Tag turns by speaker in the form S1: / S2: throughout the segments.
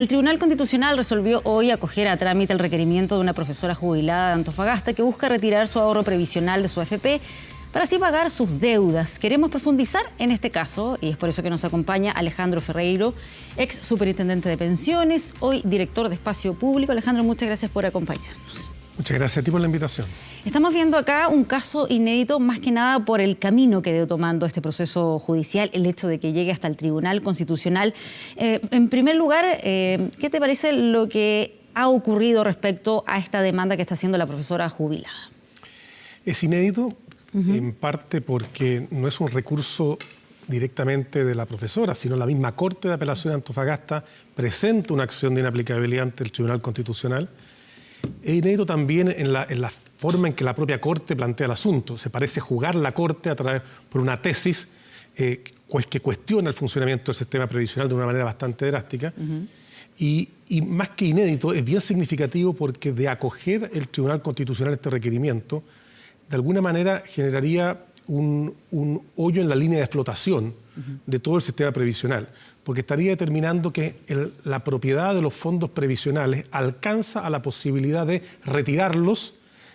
S1: El Tribunal Constitucional resolvió hoy acoger a trámite el requerimiento de una profesora jubilada de Antofagasta que busca retirar su ahorro previsional de su AFP para así pagar sus deudas. Queremos profundizar en este caso y es por eso que nos acompaña Alejandro Ferreiro, ex superintendente de pensiones, hoy director de Espacio Público. Alejandro, muchas gracias por acompañarnos.
S2: Muchas gracias a ti por la invitación.
S1: Estamos viendo acá un caso inédito, más que nada por el camino que dio tomando este proceso judicial, el hecho de que llegue hasta el Tribunal Constitucional. En primer lugar, ¿qué te parece lo que ha ocurrido respecto a esta demanda que está haciendo la profesora jubilada?
S2: Es inédito, en parte porque no es un recurso directamente de la profesora, sino la misma Corte de Apelación de Antofagasta presenta una acción de inaplicabilidad ante el Tribunal Constitucional. Es inédito también en la forma en que la propia Corte plantea el asunto. Se parece jugar la Corte por una tesis que cuestiona el funcionamiento del sistema previsional de una manera bastante drástica. Y más que inédito, es bien significativo porque de acoger el Tribunal Constitucional este requerimiento, de alguna manera generaría un hoyo en la línea de flotación de todo el sistema previsional, porque estaría determinando que la propiedad de los fondos previsionales alcanza a la posibilidad de retirarlos,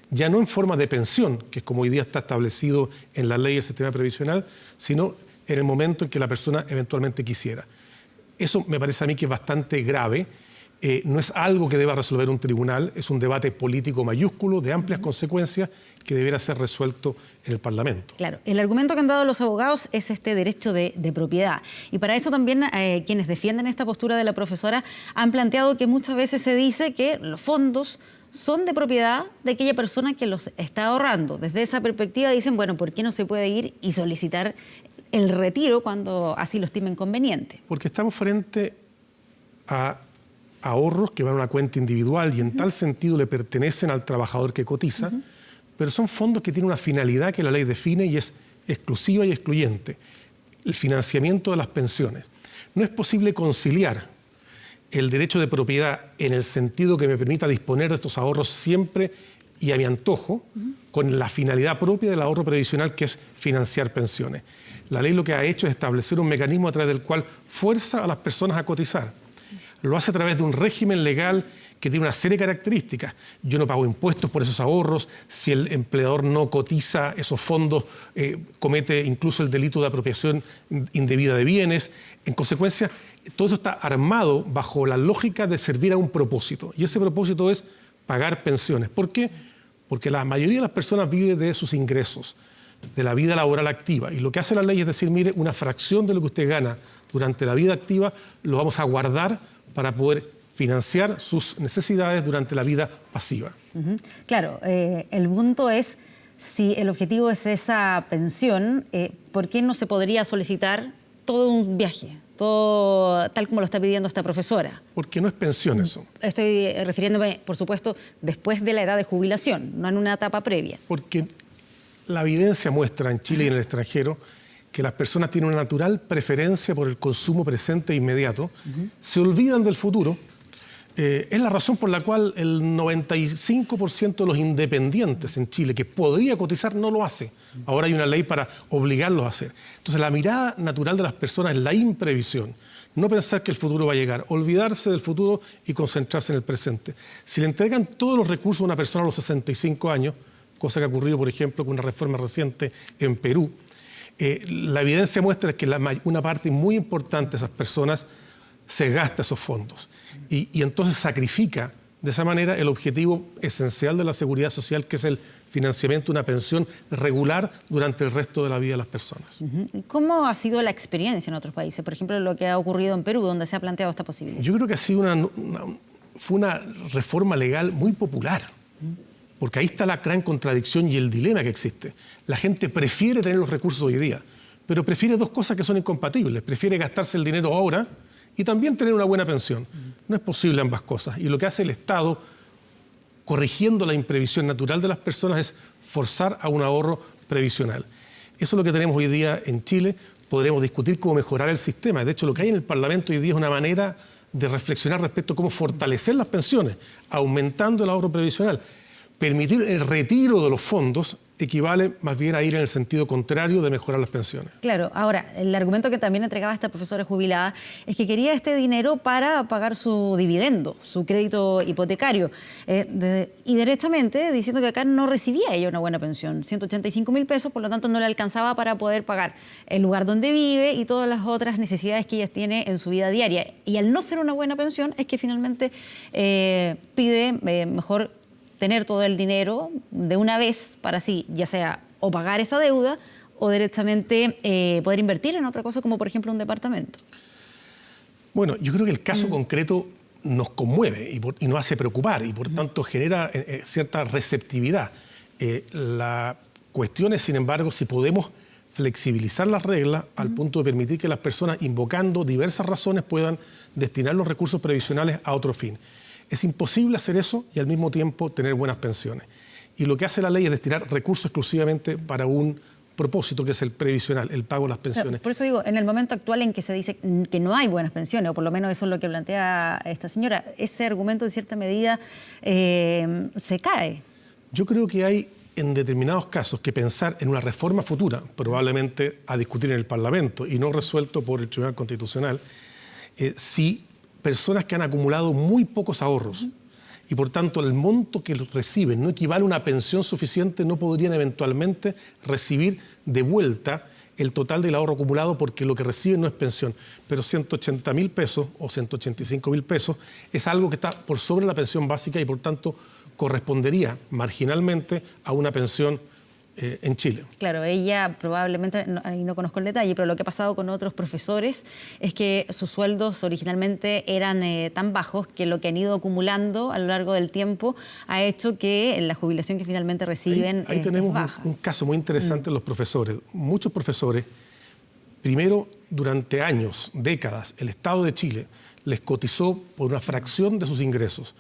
S2: ya no en forma de pensión, que es como hoy día está establecido en la ley del sistema previsional, sino en el momento en que la persona eventualmente quisiera. Eso me parece a mí que es bastante grave. No es algo que deba resolver un tribunal, es un debate político mayúsculo de amplias consecuencias que deberá ser resuelto en el Parlamento.
S1: Claro, el argumento que han dado los abogados es este derecho de propiedad. Y para eso también quienes defienden esta postura de la profesora han planteado que muchas veces se dice que los fondos son de propiedad de aquella persona que los está ahorrando. Desde esa perspectiva dicen, bueno, ¿por qué no se puede ir y solicitar el retiro cuando así lo estimen conveniente?
S2: Porque estamos frente a ahorros que van a una cuenta individual y en tal sentido le pertenecen al trabajador que cotiza, pero son fondos que tienen una finalidad que la ley define y es exclusiva y excluyente: el financiamiento de las pensiones. No es posible conciliar el derecho de propiedad en el sentido que me permita disponer de estos ahorros siempre y a mi antojo con la finalidad propia del ahorro previsional, que es financiar pensiones. La ley lo que ha hecho es establecer un mecanismo a través del cual fuerza a las personas a cotizar. Lo hace a través de un régimen legal que tiene una serie de características. Yo no pago impuestos por esos ahorros. Si el empleador no cotiza esos fondos, comete incluso el delito de apropiación indebida de bienes. En consecuencia, todo eso está armado bajo la lógica de servir a un propósito. Y ese propósito es pagar pensiones. ¿Por qué? Porque la mayoría de las personas vive de sus ingresos, de la vida laboral activa. Y lo que hace la ley es decir, mire, una fracción de lo que usted gana durante la vida activa lo vamos a guardar para poder financiar sus necesidades durante la vida pasiva.
S1: Claro, el punto es, si el objetivo es esa pensión, ¿por qué no se podría solicitar todo un viaje, todo tal como lo está pidiendo esta profesora?
S2: Porque no es pensión eso.
S1: Estoy refiriéndome, por supuesto, después de la edad de jubilación, no en una etapa previa.
S2: Porque la evidencia muestra en Chile y en el extranjero que las personas tienen una natural preferencia por el consumo presente e inmediato, se olvidan del futuro. Es la razón por la cual el 95% de los independientes en Chile que podría cotizar no lo hace. Ahora hay una ley para obligarlos a hacer. Entonces la mirada natural de las personas es la imprevisión. No pensar que el futuro va a llegar, olvidarse del futuro y concentrarse en el presente. Si le entregan todos los recursos a una persona a los 65 años, cosa que ha ocurrido, por ejemplo, con una reforma reciente en Perú, la evidencia muestra que una parte muy importante de esas personas se gasta esos fondos y entonces sacrifica de esa manera el objetivo esencial de la seguridad social, que es el financiamiento de una pensión regular durante el resto de la vida de las personas.
S1: ¿Cómo ha sido la experiencia en otros países? Por ejemplo, lo que ha ocurrido en Perú, donde se ha planteado esta posibilidad.
S2: Yo creo que ha sido fue una reforma legal muy popular. Porque ahí está la gran contradicción y el dilema que existe. La gente prefiere tener los recursos hoy día, pero prefiere dos cosas que son incompatibles. Prefiere gastarse el dinero ahora y también tener una buena pensión. No es posible ambas cosas. Y lo que hace el Estado, corrigiendo la imprevisión natural de las personas, es forzar a un ahorro previsional. Eso es lo que tenemos hoy día en Chile. Podremos discutir cómo mejorar el sistema. De hecho, lo que hay en el Parlamento hoy día es una manera de reflexionar respecto a cómo fortalecer las pensiones, aumentando el ahorro previsional. Permitir el retiro de los fondos equivale más bien a ir en el sentido contrario de mejorar las pensiones.
S1: Claro, ahora, el argumento que también entregaba esta profesora jubilada es que quería este dinero para pagar su dividendo, su crédito hipotecario, y directamente diciendo que acá no recibía ella una buena pensión, 185.000 pesos, por lo tanto no le alcanzaba para poder pagar el lugar donde vive y todas las otras necesidades que ella tiene en su vida diaria. Y al no ser una buena pensión es que finalmente pide mejor tener todo el dinero de una vez para así, ya sea o pagar esa deuda o directamente poder invertir en otra cosa, como por ejemplo un departamento.
S2: Bueno, yo creo que el caso concreto nos conmueve y nos hace preocupar y por tanto genera cierta receptividad. La cuestión es, sin embargo, si podemos flexibilizar las reglas al punto de permitir que las personas, invocando diversas razones, puedan destinar los recursos previsionales a otro fin. Es imposible hacer eso y al mismo tiempo tener buenas pensiones. Y lo que hace la ley es destinar recursos exclusivamente para un propósito que es el previsional, el pago de las pensiones.
S1: Por eso digo, en el momento actual en que se dice que no hay buenas pensiones, o por lo menos eso es lo que plantea esta señora, ese argumento en cierta medida se cae.
S2: Yo creo que hay en determinados casos que pensar en una reforma futura, probablemente a discutir en el Parlamento y no resuelto por el Tribunal Constitucional, si personas que han acumulado muy pocos ahorros y por tanto el monto que reciben no equivale a una pensión suficiente, no podrían eventualmente recibir de vuelta el total del ahorro acumulado porque lo que reciben no es pensión. Pero 180.000 pesos o 185.000 pesos es algo que está por sobre la pensión básica y por tanto correspondería marginalmente a una pensión en Chile.
S1: Claro, ella probablemente, ahí no conozco el detalle, pero lo que ha pasado con otros profesores es que sus sueldos originalmente eran tan bajos que lo que han ido acumulando a lo largo del tiempo ha hecho que la jubilación que finalmente reciben
S2: ahí tenemos
S1: baja.
S2: un caso muy interesante en los profesores. Muchos profesores, primero, durante años, décadas, el Estado de Chile les cotizó por una fracción de sus ingresos,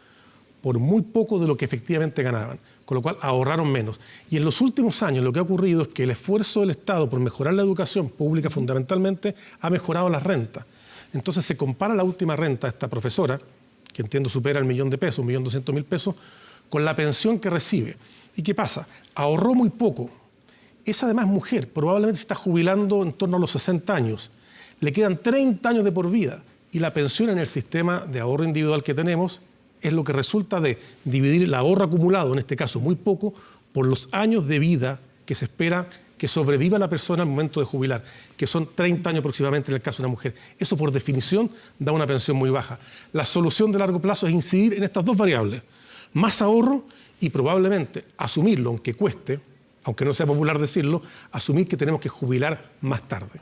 S2: por muy poco de lo que efectivamente ganaban, con lo cual ahorraron menos. Y en los últimos años lo que ha ocurrido es que el esfuerzo del Estado por mejorar la educación pública fundamentalmente ha mejorado las rentas. Entonces se compara la última renta de esta profesora, que entiendo supera el $1.000.000, $1.200.000 pesos, con la pensión que recibe. ¿Y qué pasa? Ahorró muy poco. Es además mujer, probablemente se está jubilando en torno a los 60 años. Le quedan 30 años de por vida y la pensión en el sistema de ahorro individual que tenemos es lo que resulta de dividir el ahorro acumulado, en este caso muy poco, por los años de vida que se espera que sobreviva la persona al momento de jubilar, que son 30 años aproximadamente en el caso de una mujer. Eso, por definición, da una pensión muy baja. La solución de largo plazo es incidir en estas dos variables, más ahorro y probablemente asumirlo, aunque cueste, aunque no sea popular decirlo, asumir que tenemos que jubilar más tarde.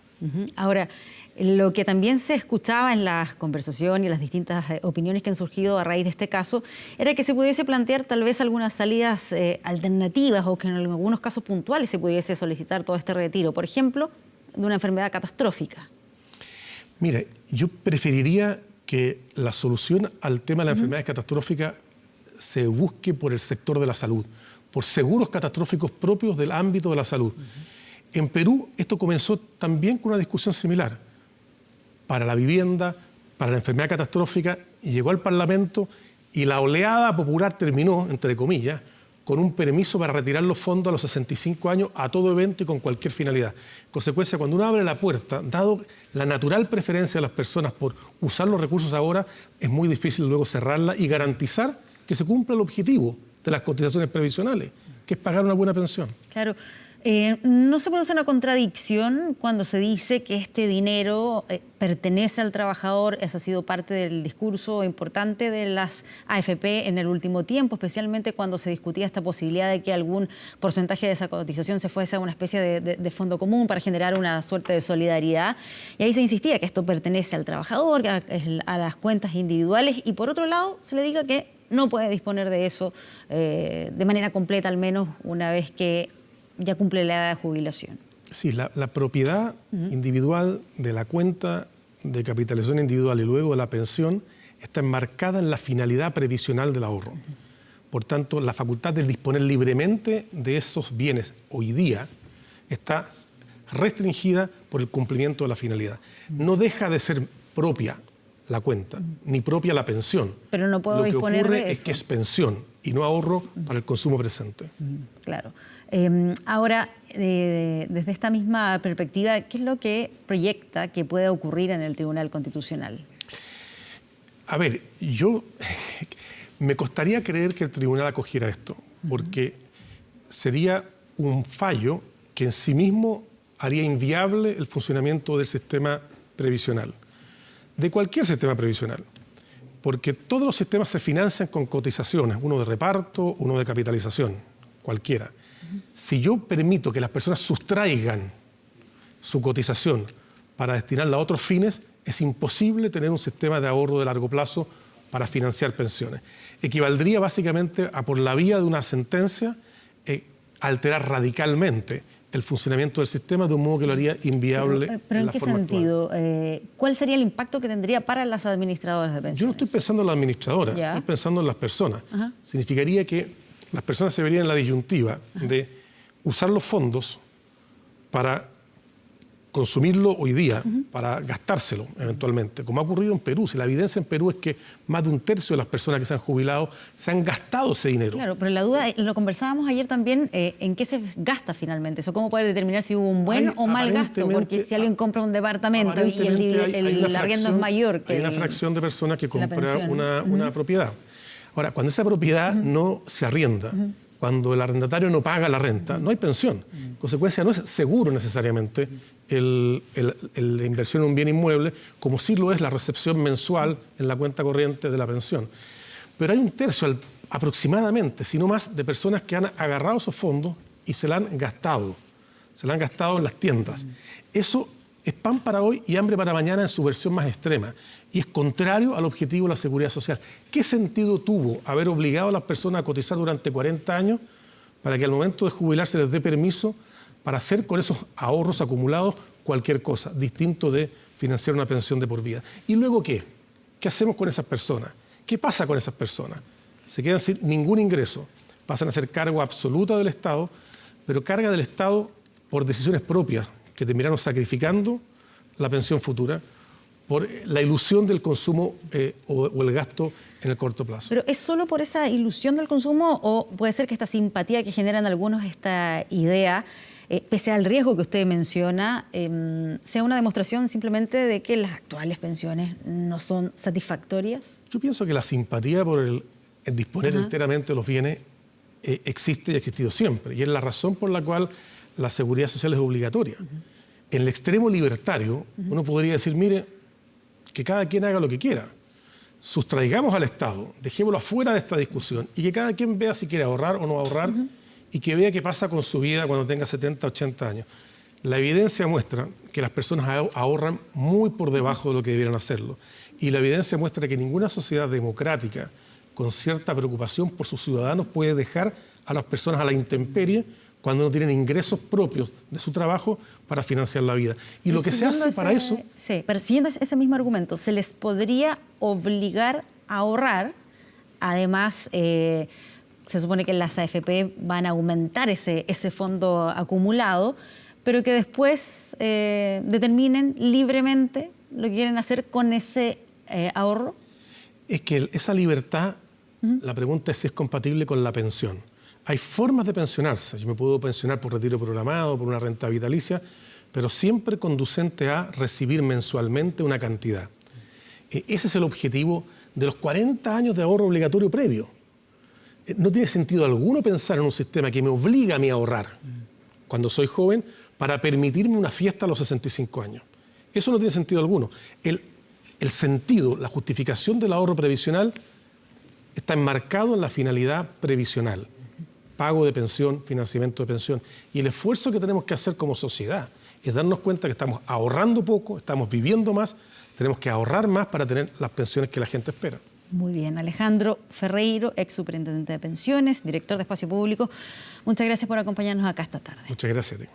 S1: Ahora, lo que también se escuchaba en las conversaciones y las distintas opiniones que han surgido a raíz de este caso era que se pudiese plantear tal vez algunas salidas alternativas o que en algunos casos puntuales se pudiese solicitar todo este retiro, por ejemplo, de una enfermedad catastrófica.
S2: Mire, yo preferiría que la solución al tema de la enfermedad catastrófica se busque por el sector de la salud, por seguros catastróficos propios del ámbito de la salud. En Perú esto comenzó también con una discusión similar para la vivienda, para la enfermedad catastrófica, y llegó al Parlamento y la oleada popular terminó, entre comillas, con un permiso para retirar los fondos a los 65 años a todo evento y con cualquier finalidad. En consecuencia, cuando uno abre la puerta, dado la natural preferencia de las personas por usar los recursos ahora, es muy difícil luego cerrarla y garantizar que se cumpla el objetivo de las cotizaciones previsionales, que es pagar una buena pensión.
S1: Claro. ¿No se produce una contradicción cuando se dice que este dinero pertenece al trabajador? Eso ha sido parte del discurso importante de las AFP en el último tiempo, especialmente cuando se discutía esta posibilidad de que algún porcentaje de esa cotización se fuese a una especie de fondo común para generar una suerte de solidaridad. Y ahí se insistía que esto pertenece al trabajador, a las cuentas individuales, y por otro lado se le diga que no puede disponer de eso de manera completa, al menos una vez que ya cumple la edad de jubilación.
S2: Sí, la propiedad individual de la cuenta de capitalización individual y luego de la pensión está enmarcada en la finalidad previsional del ahorro. Por tanto, la facultad de disponer libremente de esos bienes hoy día está restringida por el cumplimiento de la finalidad. No deja de ser propia la cuenta, ni propia la pensión.
S1: Pero no puedo disponer de eso.
S2: Lo que ocurre es que es pensión y no ahorro para el consumo presente.
S1: Claro. Ahora, desde esta misma perspectiva, ¿qué es lo que proyecta que pueda ocurrir en el Tribunal Constitucional?
S2: A ver, me costaría creer que el tribunal acogiera esto, porque sería un fallo que en sí mismo haría inviable el funcionamiento del sistema previsional, de cualquier sistema previsional, porque todos los sistemas se financian con cotizaciones, uno de reparto, uno de capitalización, cualquiera. Si yo permito que las personas sustraigan su cotización para destinarla a otros fines, es imposible tener un sistema de ahorro de largo plazo para financiar pensiones. Equivaldría básicamente a, por la vía de una sentencia, alterar radicalmente el funcionamiento del sistema de un modo que lo haría inviable.
S1: ¿Pero en qué sentido? ¿Cuál sería el impacto que tendría para las administradoras de pensiones?
S2: Yo no estoy pensando en la administradora, estoy pensando en las personas. Significaría que las personas se verían en la disyuntiva de usar los fondos para consumirlo hoy día, para gastárselo eventualmente, como ha ocurrido en Perú. Si la evidencia en Perú es que más de un tercio de las personas que se han jubilado se han gastado ese dinero.
S1: Claro, pero la duda, lo conversábamos ayer también, ¿en qué se gasta finalmente eso? ¿Cómo poder determinar si hubo un buen o mal gasto? Porque si alguien compra un departamento y el arriendo es mayor que
S2: hay una fracción de personas que compra una propiedad. Ahora, cuando esa propiedad no se arrienda, cuando el arrendatario no paga la renta, no hay pensión. En consecuencia, no es seguro necesariamente la inversión en un bien inmueble, como sí lo es la recepción mensual en la cuenta corriente de la pensión. Pero hay un tercio aproximadamente, si no más, de personas que han agarrado esos fondos y se la han gastado. Se la han gastado en las tiendas. Eso es pan para hoy y hambre para mañana en su versión más extrema. Y es contrario al objetivo de la seguridad social. ¿Qué sentido tuvo haber obligado a las personas a cotizar durante 40 años para que al momento de jubilarse les dé permiso para hacer con esos ahorros acumulados cualquier cosa, distinto de financiar una pensión de por vida? ¿Y luego qué? ¿Qué hacemos con esas personas? ¿Qué pasa con esas personas? Se quedan sin ningún ingreso, pasan a ser cargo absoluta del Estado, pero carga del Estado por decisiones propias que terminaron sacrificando la pensión futura por la ilusión del consumo o el gasto en el corto plazo.
S1: ¿Pero es solo por esa ilusión del consumo o puede ser que esta simpatía que generan algunos, esta idea, pese al riesgo que usted menciona, sea una demostración simplemente de que las actuales pensiones no son satisfactorias?
S2: Yo pienso que la simpatía por el disponer enteramente de los bienes existe y ha existido siempre, y es la razón por la cual la seguridad social es obligatoria. En el extremo libertario, uno podría decir, mire, que cada quien haga lo que quiera. Sustraigamos al Estado, dejémoslo afuera de esta discusión y que cada quien vea si quiere ahorrar o no ahorrar y que vea qué pasa con su vida cuando tenga 70, 80 años. La evidencia muestra que las personas ahorran muy por debajo de lo que debieran hacerlo. Y la evidencia muestra que ninguna sociedad democrática con cierta preocupación por sus ciudadanos puede dejar a las personas a la intemperie cuando no tienen ingresos propios de su trabajo para financiar la vida. Y lo que se hace para eso...
S1: Sí, pero siguiendo ese mismo argumento, ¿se les podría obligar a ahorrar? Además, se supone que las AFP van a aumentar ese fondo acumulado, pero que después determinen libremente lo que quieren hacer con ese ahorro.
S2: Es que esa libertad, la pregunta es si es compatible con la pensión. Hay formas de pensionarse. Yo me puedo pensionar por retiro programado, por una renta vitalicia, pero siempre conducente a recibir mensualmente una cantidad. Ese es el objetivo de los 40 años de ahorro obligatorio previo. No tiene sentido alguno pensar en un sistema que me obliga a mí a ahorrar cuando soy joven para permitirme una fiesta a los 65 años. Eso no tiene sentido alguno. El sentido, la justificación del ahorro previsional está enmarcado en la finalidad previsional. Pago de pensión, financiamiento de pensión. Y el esfuerzo que tenemos que hacer como sociedad es darnos cuenta que estamos ahorrando poco, estamos viviendo más, tenemos que ahorrar más para tener las pensiones que la gente espera.
S1: Muy bien. Alejandro Ferreiro, ex superintendente de pensiones, director de Espacio Público, muchas gracias por acompañarnos acá esta tarde.
S2: Muchas gracias a ti.